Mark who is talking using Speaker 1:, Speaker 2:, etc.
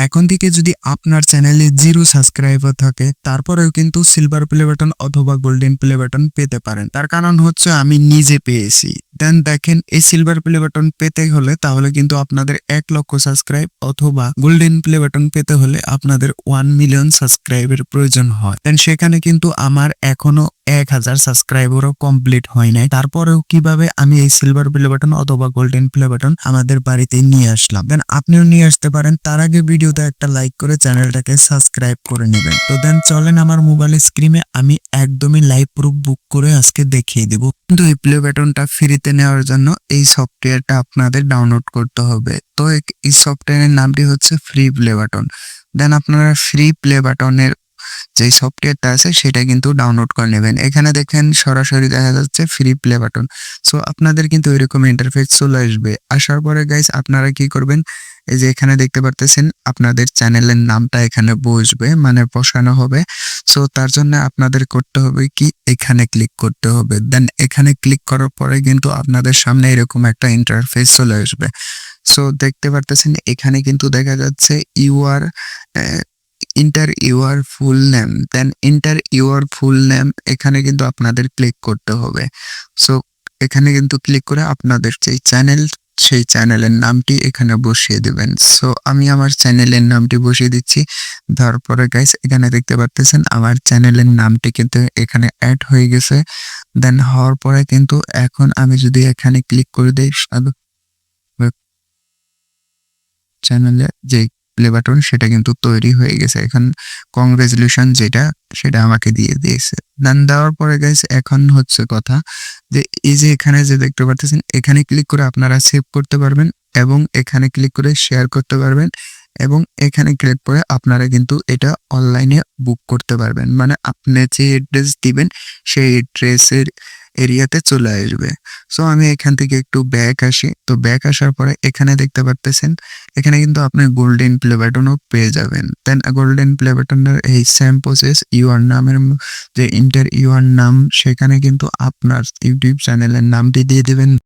Speaker 1: এখন থেকে যদি আপনার চ্যানেলে 0 সাবস্ক্রাইবার থাকে তারপরেও কিন্তু সিলভার প্লে বাটন অথবা গোল্ডেন প্লে বাটন পেতে পারেন। তার কারণ হচ্ছে আমি নিজে পেয়েছি। দেন দেখেন এই সিলভার প্লে বাটন পেতে হলে তাহলে কিন্তু আপনাদের 1 লক্ষ সাবস্ক্রাইব অথবা গোল্ডেন প্লে বাটন পেতে হলে আপনাদের 1 মিলিয়ন সাবস্ক্রাইবের প্রয়োজন হয়। দেন সেখানে কিন্তু আমার এখনো 1000 সাবস্ক্রাইবারও কমপ্লিট হয় নাই। তারপরেও কিভাবে আমি এই সিলভার প্লে বাটন অথবা গোল্ডেন প্লে বাটন আমাদের বাড়িতে নিয়ে আসলাম। দেন আপনিও নিয়ে আসতে পারেন। তার আগে ভিডিওতে একটা লাইক করে চ্যানেলটাকে সাবস্ক্রাইব করে নেবেন। তো দেন চলেন আমার মোবাইল স্ক্রিনে আমি একদমই লাইভ প্রুফ বুক করে আজকে দেখিয়ে দিব। কিন্তু এই প্লে বাটনটা ফ্রিতে নেওয়ার জন্য এই সফটওয়্যারটা আপনাদের ডাউনলোড করতে হবে। তো এই সফটওয়্যারের নামটি হচ্ছে ফ্রি প্লে বাটন। দেন আপনারা ফ্রি প্লে বাটনের যে সফটওয়্যারটা আছে সেটা কিন্তু ডাউনলোড করে নেবেন। এখানে দেখেন সরাসরি দেখা যাচ্ছে ফ্রি প্লে বাটন। সো আপনাদের কিন্তু এরকম ইন্টারফেস চলে আসবে। আসার পরে গাইস আপনারা কি করবেন, এই যে এখানে দেখতে পারতেছেন আপনাদের চ্যানেলের নামটা এখানে বসবে, মানে বসানো হবে। সো তার জন্য আপনাদের করতে হবে কি, এখানে ক্লিক করতে হবে। দেন এখানে ক্লিক করার পরে কিন্তু আপনাদের সামনে এরকম একটা ইন্টারফেস চলে আসবে। সো দেখতে পারতেছেন এখানে কিন্তু দেখা যাচ্ছে enter your full name. Then enter your full name এখানে কিন্তু আপনাদের ক্লিক করতে হবে। সো এখানে কিন্তু ক্লিক করে আপনাদের যেই চ্যানেল সেই চ্যানেলের নামটি এখানে বসিয়ে দেবেন। সো আমি আমার চ্যানেলের নামটি বসিয়ে দিচ্ছি। তারপরে গাইস এখানে দেখতে পারতেছেন আমার চ্যানেলের নামটি কিন্তু এখানে অ্যাড হয়ে গেছে। দেন হওয়ার পরে কিন্তু এখন আমি যদি এখানে ক্লিক করে দেই চ্যানেলে যে প্লে বাটন সেটা কিন্তু তৈরি হয়ে গেছে। এখন কংগ্রেচুলেশন যেটা সেটা আমাকে দিয়ে দিয়েছে। দেন দেওয়ার পরে গাইস এখন হচ্ছে কথা যে এই যে এখানে যে দেখতে পাচ্ছেন এখানে ক্লিক করে আপনারা সেভ করতে পারবেন এবং এখানে ক্লিক করে শেয়ার করতে পারবেন এবং এখানে ক্লিক করে আপনারা কিন্তু এটা অনলাইনে বুক করতে পারবেন। মানে আপনি যে অ্যাড্রেস দিবেন সেই অ্যাড্রেসের এরিয়াতে চলে আসবে। সো আমি এখান থেকে একটু ব্যাক আসি। তো ব্যাক আসার পরে এখানে দেখতে পারতেছেন এখানে কিন্তু আপনি গোল্ডেন প্লে বাটনও পেয়ে যাবেন। দেন গোল্ডেন প্লে বাটনের এই সেম প্রসেস ইউর নামের যে ইন্টার ইউর নাম সেখানে কিন্তু আপনার ইউটিউব চ্যানেলের নামটি দিয়ে দিবেন।